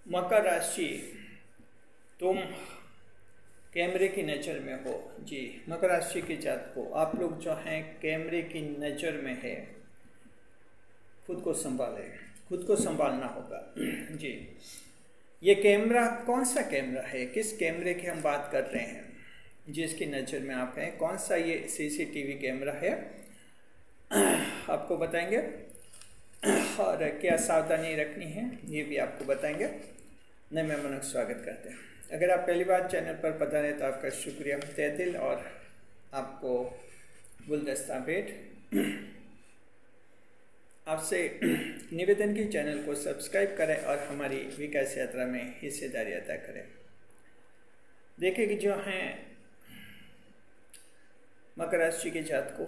मकर राशि, तुम कैमरे की नज़र में हो। जी, मकर राशि के जातकों, आप लोग जो हैं कैमरे की नज़र में है। खुद को संभालें, खुद को संभालना होगा। जी, ये कैमरा कौन सा कैमरा है, किस कैमरे की हम बात कर रहे हैं जिसकी नज़र में आप हैं? कौन सा ये सीसीटीवी कैमरा है, आपको बताएंगे। और क्या सावधानी रखनी है ये भी आपको बताएंगे। नए मेहमानों का स्वागत करते हैं। अगर आप पहली बार चैनल पर पधारे तो आपका शुक्रिया तहे दिल, और आपको गुलदस्ता भेंट। आपसे निवेदन की चैनल को सब्सक्राइब करें और हमारी विकास यात्रा में हिस्सेदारी अदा करें। देखिए कि जो हैं मकर राशि के जातकों,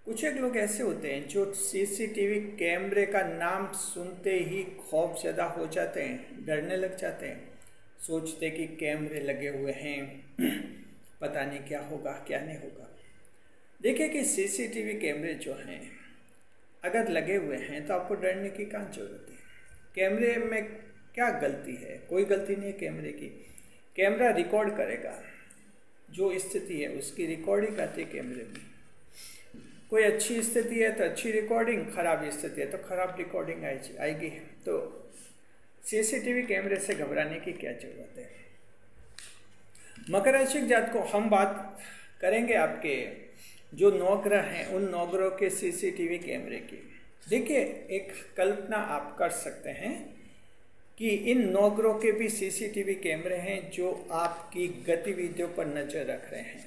कुछ एक लोग ऐसे होते हैं जो सीसीटीवी कैमरे का नाम सुनते ही खौफजदा हो जाते हैं, डरने लग जाते हैं, सोचते कि कैमरे लगे हुए हैं, पता नहीं क्या होगा क्या नहीं होगा। देखिए कि सीसीटीवी कैमरे जो हैं अगर लगे हुए हैं तो आपको डरने की कहाँ जरूरत है। कैमरे में क्या गलती है? कोई गलती नहीं है कैमरे की। कैमरा रिकॉर्ड करेगा, जो स्थिति है उसकी रिकॉर्डिंग आती है कैमरे में। कोई अच्छी स्थिति है तो अच्छी रिकॉर्डिंग, खराब स्थिति है तो खराब रिकॉर्डिंग आएगी। तो सीसीटीवी कैमरे से घबराने की क्या जरूरत है। मकर राशि के जातकों, हम बात करेंगे आपके जो नौग्रह हैं उन नौग्रहों के सीसीटीवी कैमरे की। देखिए, एक कल्पना आप कर सकते हैं कि इन नौग्रहों के भी सीसीटीवी कैमरे हैं जो आपकी गतिविधियों पर नजर रख रहे हैं।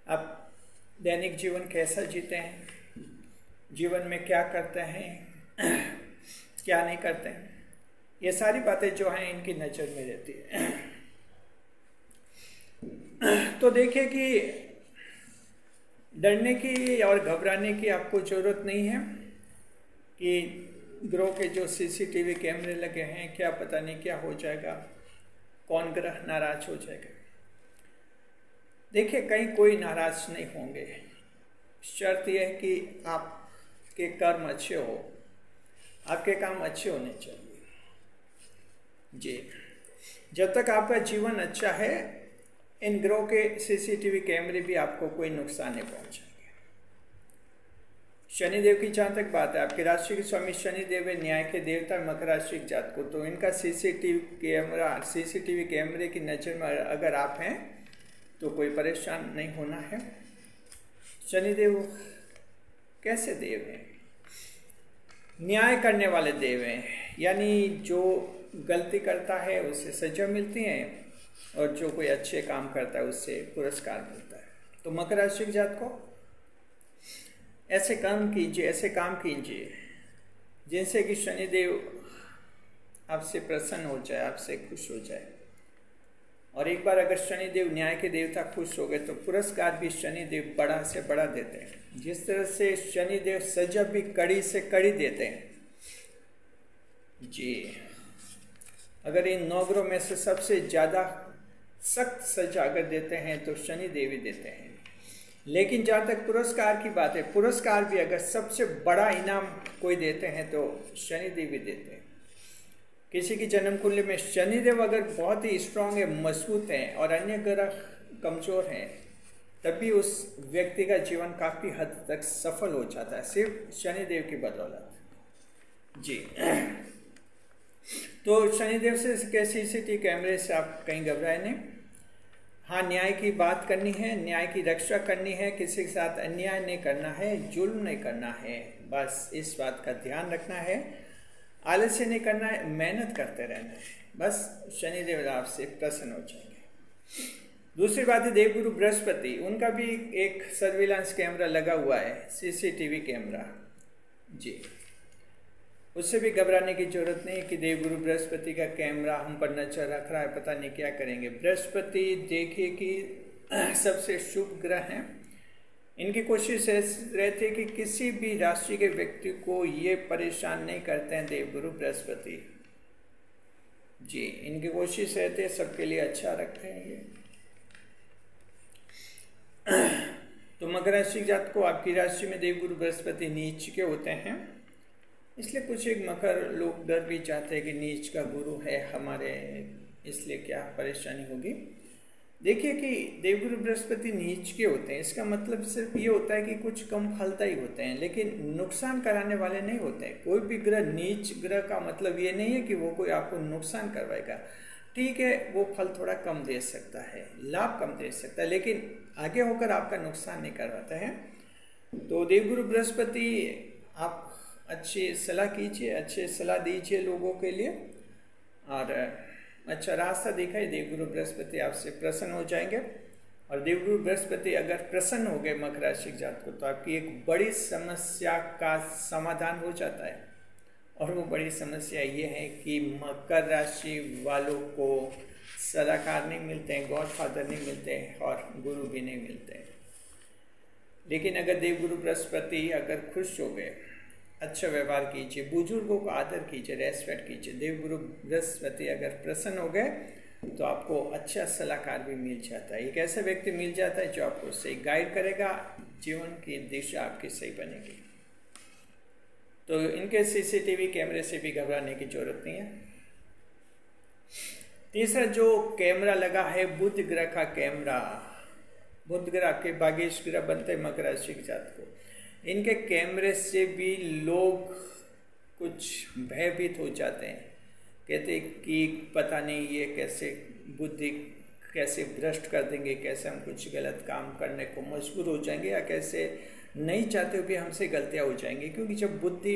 आप दैनिक जीवन कैसा जीते हैं, जीवन में क्या करते हैं, क्या नहीं करते हैं, ये सारी बातें जो हैं इनकी नज़र में रहती है। तो देखिए कि डरने की और घबराने की आपको ज़रूरत नहीं है कि ग्रह के जो सीसीटीवी कैमरे लगे हैं क्या पता नहीं क्या हो जाएगा, कौन ग्रह नाराज हो जाएगा। देखिए, कहीं कोई नाराज नहीं होंगे। शर्त यह है कि आपके कर्म अच्छे हो, आपके काम अच्छे होने चाहिए। जी, जब तक आपका जीवन अच्छा है इन ग्रहों के सीसीटीवी कैमरे भी आपको कोई नुकसान नहीं पहुंचाएंगे। शनिदेव की जहाँ तक बात है, आपकी राशि के स्वामी शनिदेव है, न्याय के देवता मकर राशि के जातकों, तो इनका सीसीटीवी कैमरे की नज़र में अगर आप हैं तो कोई परेशान नहीं होना है। शनिदेव कैसे देव हैं? न्याय करने वाले देव हैं, यानी जो गलती करता है उससे सजा मिलती है और जो कोई अच्छे काम करता है उससे पुरस्कार मिलता है। तो मकर राशि के जातकों, ऐसे काम कीजिए जिनसे कि शनिदेव आपसे प्रसन्न हो जाए, आपसे खुश हो जाए। और एक बार अगर शनिदेव न्याय के देवता खुश हो गए तो पुरस्कार भी शनिदेव बड़ा से बड़ा देते हैं। जिस तरह से शनिदेव सजा भी कड़ी से कड़ी देते हैं। जी, अगर इन 9 ग्रहों में से सबसे ज़्यादा सख्त सजा अगर देते हैं तो शनिदेव ही देते हैं। लेकिन जहाँ तक पुरस्कार की बात है, पुरस्कार भी अगर सबसे बड़ा इनाम कोई देते हैं तो शनिदेव ही देते हैं। किसी की जन्म कुंडली में शनिदेव अगर बहुत ही स्ट्रांग है, मजबूत हैं और अन्य ग्रह कमज़ोर हैं, तब भी उस व्यक्ति का जीवन काफ़ी हद तक सफल हो जाता है सिर्फ शनिदेव की बदौलत। जी, तो शनिदेव से के सीसीटीवी कैमरे से आप कहीं घबराए नहीं। हाँ, न्याय की बात करनी है, न्याय की रक्षा करनी है, किसी के साथ अन्याय नहीं करना है, जुल्म नहीं करना है, बस इस बात का ध्यान रखना है। आलस्य नहीं करना है, मेहनत करते रहना है, बस शनिदेव आपसे प्रसन्न हो जाएंगे। दूसरी बात है देवगुरु बृहस्पति, उनका भी एक सर्विलांस कैमरा लगा हुआ है, सीसीटीवी कैमरा। जी, उससे भी घबराने की जरूरत नहीं कि देवगुरु बृहस्पति का कैमरा हम पर नजर रख रहा है, पता नहीं क्या करेंगे। बृहस्पति देखिए कि सबसे शुभ ग्रह हैं। इनकी कोशिश रहती है कि किसी भी राशि के व्यक्ति को ये परेशान नहीं करते हैं देवगुरु बृहस्पति जी। इनकी कोशिश रहती है सबके लिए अच्छा रखते हैं ये। तो मकर राशि जात को आपकी राशि में देवगुरु बृहस्पति नीच के होते हैं इसलिए कुछ एक मकर लोग डर भी चाहते हैं कि नीच का गुरु है हमारे, इसलिए क्या परेशानी होगी। देखिए कि देवगुरु बृहस्पति नीच के होते हैं, इसका मतलब सिर्फ ये होता है कि कुछ कम फलदायी होते हैं, लेकिन नुकसान कराने वाले नहीं होते हैं। कोई भी ग्रह नीच ग्रह का मतलब ये नहीं है कि वो कोई आपको नुकसान करवाएगा। ठीक है, वो फल थोड़ा कम दे सकता है, लाभ कम दे सकता है, लेकिन आगे होकर आपका नुकसान नहीं करवाता है। तो देवगुरु बृहस्पति आप अच्छी सलाह कीजिए, अच्छे सलाह दीजिए लोगों के लिए, और अच्छा रास्ता दिखाई। देवगुरु बृहस्पति आपसे प्रसन्न हो जाएंगे, और देवगुरु बृहस्पति अगर प्रसन्न हो गए मकर राशि जात को, तो आपकी एक बड़ी समस्या का समाधान हो जाता है। और वो बड़ी समस्या ये है कि मकर राशि वालों को सलाहकार नहीं मिलते हैं, गॉडफादर नहीं मिलते हैं, और गुरु भी नहीं मिलते हैं। लेकिन अगर देवगुरु बृहस्पति अगर खुश हो गए, अच्छा व्यवहार कीजिए, बुजुर्गों को आदर कीजिए, रेस्पेक्ट कीजिए, देवगुरु बृहस्पति अगर प्रसन्न हो गए तो आपको अच्छा सलाहकार भी मिल जाता है। एक ऐसा व्यक्ति मिल जाता है जो आपको सही गाइड करेगा, जीवन की दिशा आपकी सही बनेगी। तो इनके सीसीटीवी कैमरे से भी घबराने की जरूरत नहीं है। तीसरा जो कैमरा लगा है बुध ग्रह का कैमरा, बुध ग्रह आपके भाग्येश ग्रह बनते हैं मकर राशि के जात को। इनके कैमरे से भी लोग कुछ भयभीत हो जाते हैं, कहते कि पता नहीं ये कैसे बुद्धि कैसे भ्रष्ट कर देंगे, कैसे हम कुछ गलत काम करने को मजबूर हो जाएंगे, या कैसे नहीं चाहते हुए भी हमसे गलतियां हो जाएंगी। क्योंकि जब बुद्धि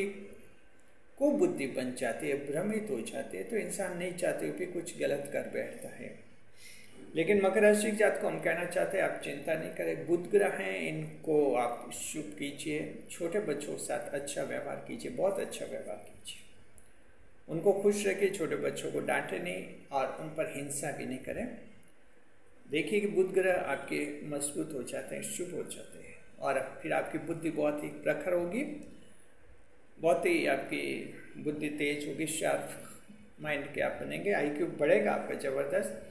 को बुद्धि बन जाती है, भ्रमित हो जाती है, तो इंसान नहीं चाहते हुए भी कुछ गलत कर बैठता है। लेकिन मकर राशि की जात को हम कहना चाहते हैं आप चिंता नहीं करें, बुध ग्रह हैं, इनको आप शुभ कीजिए, छोटे बच्चों के साथ अच्छा व्यवहार कीजिए, बहुत अच्छा व्यवहार कीजिए, उनको खुश रखिए, छोटे बच्चों को डांटे नहीं और उन पर हिंसा भी नहीं करें। देखिए कि बुध ग्रह आपके मजबूत हो जाते हैं, शुभ हो जाते हैं, और फिर आपकी बुद्धि बहुत ही प्रखर होगी, बहुत ही आपकी बुद्धि तेज होगी, शार्प माइंड के आप बनेंगे, IQ बढ़ेगा आपका ज़बरदस्त,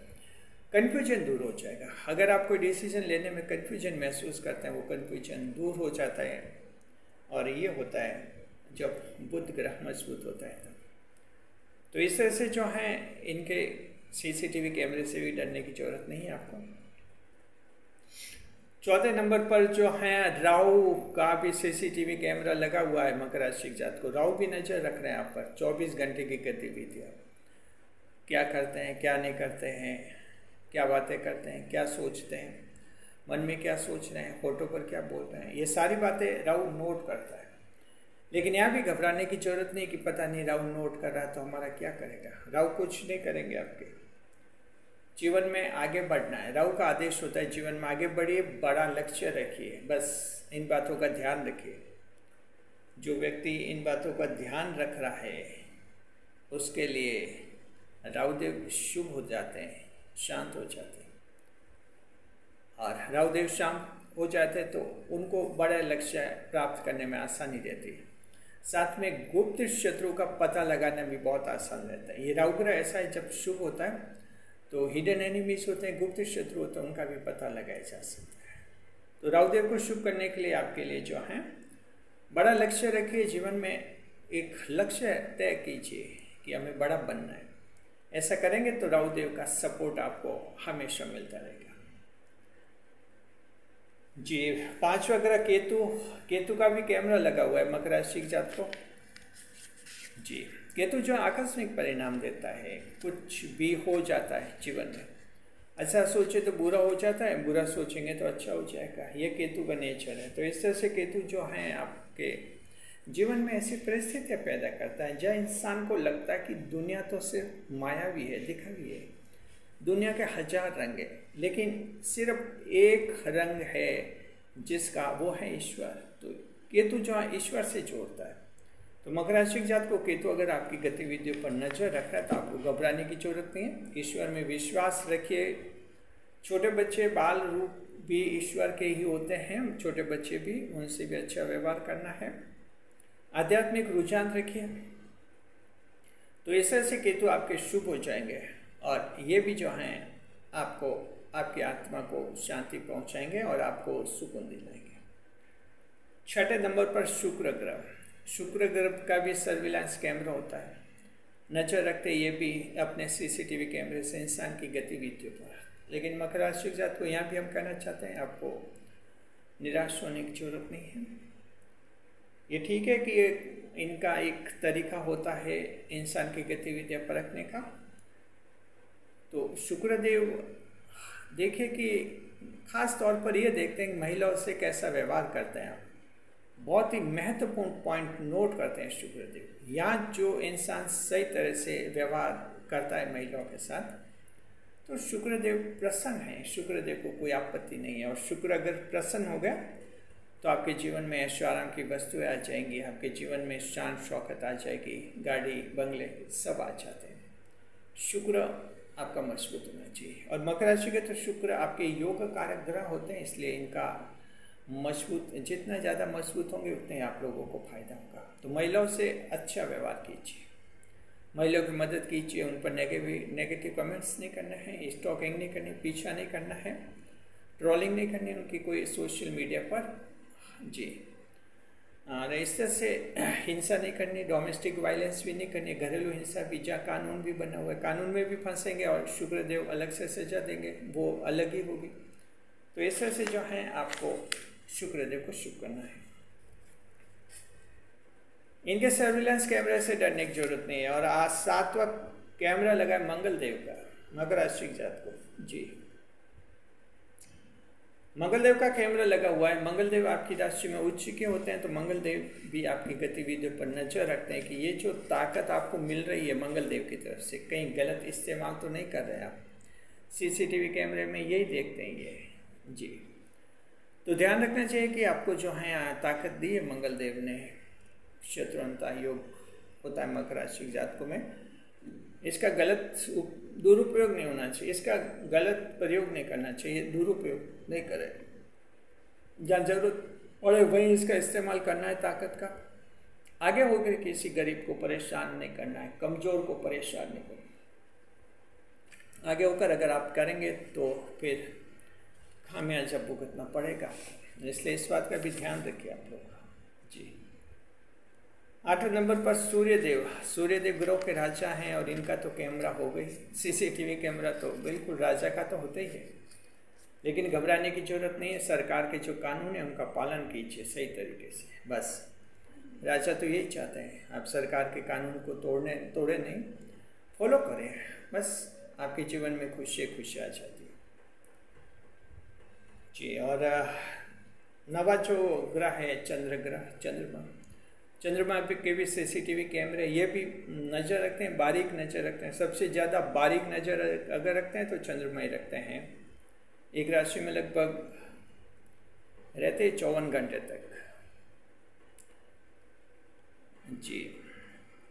कन्फ्यूजन दूर हो जाएगा। अगर आप कोई डिसीजन लेने में कन्फ्यूजन महसूस करते हैं, वो कन्फ्यूजन दूर हो जाता है, और ये होता है जब बुध ग्रह मजबूत होता है। तो इस तरह से जो हैं इनके CCTV कैमरे से भी डरने की जरूरत नहीं है आपको। चौथे नंबर पर जो है राहु का भी CCTV कैमरा लगा हुआ है मकर राशि जात को। राहु भी नजर रख रहे हैं आप पर, 24 घंटे की गतिविधियाँ, क्या करते हैं, क्या नहीं करते हैं, क्या बातें करते हैं, क्या सोचते हैं, मन में क्या सोच रहे हैं, फोटो पर क्या बोल रहे हैं, ये सारी बातें राहु नोट करता है। लेकिन यहाँ भी घबराने की जरूरत नहीं कि पता नहीं राहु नोट कर रहा है तो हमारा क्या करेगा। राहु कुछ नहीं करेंगे, आपके जीवन में आगे बढ़ना है। राहु का आदेश होता है जीवन में आगे बढ़िए, बड़ा लक्ष्य रखिए, बस इन बातों का ध्यान रखिए। जो व्यक्ति इन बातों का ध्यान रख रहा है उसके लिए राहुदेव शुभ हो जाते हैं, शांत हो जाते हैं, और राहुदेव शांत हो जाते हैं तो उनको बड़े लक्ष्य प्राप्त करने में आसानी रहती है। साथ में गुप्त शत्रु का पता लगाना भी बहुत आसान रहता है। ये राहु ग्रह ऐसा है, जब शुभ होता है तो हिडन एनिमीज होते हैं, गुप्त शत्रु होते हैं, उनका भी पता लगाया जा सकता है। तो राहुदेव को शुभ करने के लिए आपके लिए जो है बड़ा लक्ष्य रखिए, जीवन में एक लक्ष्य तय कीजिए कि हमें बड़ा बनना है। ऐसा करेंगे तो राहुदेव का सपोर्ट आपको हमेशा मिलता रहेगा। जी, पांचवा ग्रह केतु, केतु का भी कैमरा लगा हुआ है मकर राशि के जात को। जी, केतु जो आकस्मिक परिणाम देता है, कुछ भी हो जाता है जीवन में, अच्छा सोचे तो बुरा हो जाता है, बुरा सोचेंगे तो अच्छा हो जाएगा, ये केतु का नेचर है। तो इस तरह से केतु जो है आपके जीवन में ऐसी परिस्थितियाँ पैदा करता है जहाँ इंसान को लगता है कि दुनिया तो सिर्फ मायावी है, दिखावी है, दुनिया के 1000 रंग है, लेकिन सिर्फ एक रंग है जिसका, वो है ईश्वर। तो केतु जो है ईश्वर से जोड़ता है। तो मकर राशि के जात को केतु अगर आपकी गतिविधियों पर नजर रख रहा है तो आपको घबराने की जरूरत नहीं है। ईश्वर में विश्वास रखिए। छोटे बच्चे बाल रूप भी ईश्वर के ही होते हैं, छोटे बच्चे भी, उनसे भी अच्छा व्यवहार करना है। आध्यात्मिक रुझान रखिए। तो इस तरह से केतु आपके शुभ हो जाएंगे, और ये भी जो हैं आपको, आपकी आत्मा को शांति पहुंचाएंगे और आपको सुकून दिलाएंगे। छठे नंबर पर शुक्र ग्रह। शुक्र ग्रह का भी सर्विलांस कैमरा होता है, नजर रखते ये भी अपने सीसीटीवी कैमरे से इंसान की गतिविधियों पर। लेकिन मकर राशि के जात को यहाँ भी हम कहना चाहते हैं, आपको निराश होने की जरूरत नहीं है। ये ठीक है कि इनका एक तरीका होता है इंसान की गतिविधियाँ परखने का। तो शुक्रदेव देखिए कि खास तौर पर ये देखते हैं कि महिलाओं से कैसा व्यवहार करते हैं आप। बहुत ही महत्वपूर्ण पॉइंट नोट करते हैं शुक्रदेव। यहाँ जो इंसान सही तरह से व्यवहार करता है महिलाओं के साथ, तो शुक्रदेव प्रसन्न है, शुक्रदेव को कोई आपत्ति नहीं है। और शुक्र अगर प्रसन्न हो गया तो आपके जीवन में ऐशो आराम की वस्तुएं आ जाएंगी, आपके जीवन में शान शौकत आ जाएगी, गाड़ी बंगले सब आ जाते हैं। शुक्र आपका मजबूत होना चाहिए। और मकर राशि के तो शुक्र आपके योग कारक ग्रह होते हैं, इसलिए इनका मजबूत, जितना ज़्यादा मजबूत होंगे उतने ही आप लोगों को फायदा होगा। तो महिलाओं से अच्छा व्यवहार कीजिए, महिलाओं की मदद कीजिए, उन पर नेगेटिव कमेंट्स नहीं करना है, स्टॉकिंग नहीं करनी, पीछा नहीं करना है, ट्रोलिंग नहीं करनी उनकी कोई सोशल मीडिया पर जी। और इस तरह से हिंसा नहीं करनी, डोमेस्टिक वायलेंस भी नहीं करनी, घरेलू हिंसा भी, जहाँ कानून भी बना हुआ है कानून में भी फंसेंगे और शुक्रदेव अलग से सजा देंगे, वो अलग ही होगी। तो इस तरह से जो है आपको शुक्रदेव को शुभ करना है। इनके सर्विलांस कैमरे से डरने की जरूरत नहीं है। और आज 7वां कैमरा लगा है मंगल देव का मकर राशि जात को जी। मंगल देव का कैमरा लगा हुआ है। मंगल देव आपकी राशि में उच्च के होते हैं, तो मंगल देव भी आपकी गतिविधियों पर नजर रखते हैं कि ये जो ताकत आपको मिल रही है मंगल देव की तरफ से, कहीं गलत इस्तेमाल तो नहीं कर रहे आप। सीसीटीवी कैमरे में यही देखते हैं ये जी। तो ध्यान रखना चाहिए कि आपको जो है ताकत दी है मंगल देव ने, शत्रुंता योग होता है मकर राशि जातकों में, इसका गलत दुरुपयोग नहीं होना चाहिए, इसका गलत प्रयोग नहीं करना चाहिए, दुरुपयोग नहीं करे। जहाँ जरूरत पड़े वहीं इसका इस्तेमाल करना है ताकत का। आगे होकर किसी गरीब को परेशान नहीं करना है, कमजोर को परेशान नहीं करना। आगे होकर अगर आप करेंगे तो फिर खामियाजा भुगतना पड़ेगा, इसलिए इस बात का भी ध्यान रखिए आप लोग जी। 8वें नंबर पर सूर्यदेव। सूर्यदेव ग्रह के राजा हैं और इनका तो कैमरा हो गई, सीसीटीवी कैमरा तो बिल्कुल राजा का तो होता ही है। लेकिन घबराने की जरूरत नहीं है, सरकार के जो कानून है उनका पालन कीजिए सही तरीके से, बस। राजा तो यही चाहते हैं आप सरकार के कानून को तोड़े नहीं, फॉलो करें, बस आपके जीवन में खुशी आ जाती है जी। और नवा जो ग्रह है चंद्र ग्रह, चंद्रमा पे के भी सीसीटीवी कैमरे ये भी नज़र रखते हैं, बारीक नज़र रखते हैं। सबसे ज़्यादा बारीक नज़र अगर रखते हैं तो चंद्रमा ही रखते हैं। एक राशि में लगभग रहते 54 घंटे तक जी,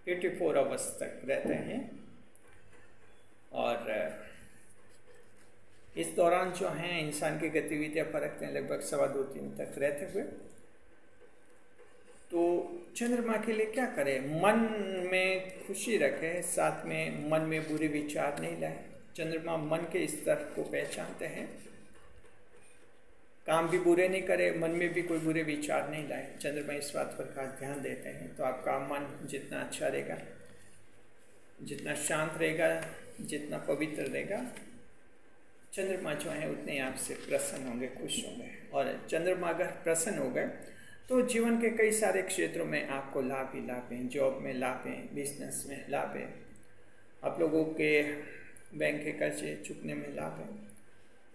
84 आवर्स तक रहते हैं। और इस दौरान जो हैं इंसान की गतिविधियाँ परखते हैं लगभग 2.25-3 तक रहते हुए। तो चंद्रमा के लिए क्या करें, मन में खुशी रखें, साथ में मन में बुरे विचार नहीं लाए। चंद्रमा मन के स्तर को पहचानते हैं, काम भी बुरे नहीं करे, मन में भी कोई बुरे विचार नहीं लाए। चंद्रमा इस बात पर खास ध्यान देते हैं। तो आपका मन जितना अच्छा रहेगा, जितना शांत रहेगा, जितना पवित्र रहेगा, चंद्रमा जो है उतने आपसे प्रसन्न होंगे, खुश होंगे। और चंद्रमा अगर प्रसन्न हो गए तो जीवन के कई सारे क्षेत्रों में आपको लाभ ही लाभ हैं। जॉब में लाभ है, बिजनेस में लाभ है, आप लोगों के बैंक के कर्जे चुकने में लाभ है।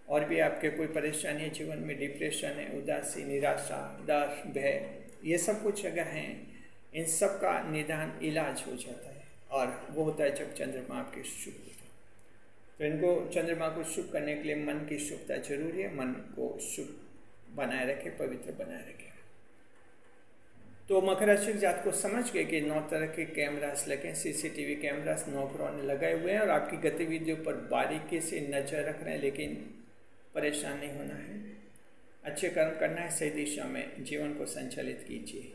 और भी आपके कोई परेशानी है जीवन में, डिप्रेशन है, उदासी, निराशा, डर, भय, ये सब कुछ अगर हैं, इन सब का निदान इलाज हो जाता है। और वो होता है जब चंद्रमा आपके शुभ होता है। तो इनको चंद्रमा को शुभ करने के लिए मन की शुभता जरूरी है। मन को शुभ बनाए रखें, पवित्र बनाए रखें। तो मकर राशि जात को समझ गए कि 9 तरह के कैमरास लगे, सीसीटीवी कैमरास 9 ग्रहों ने लगाए हुए हैं और आपकी गतिविधियों पर बारीकी से नजर रख रहे हैं। लेकिन परेशान नहीं होना है, अच्छे कर्म करना है, सही दिशा में जीवन को संचालित कीजिए।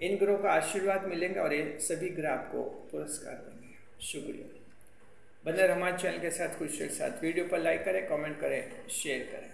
इन ग्रहों का आशीर्वाद मिलेगा और ये सभी ग्रह आपको पुरस्कार देंगे। शुक्रिया। बने रहो हमारे चैनल के साथ, खुशी के साथ। वीडियो पर लाइक करें, कमेंट करें, शेयर करें।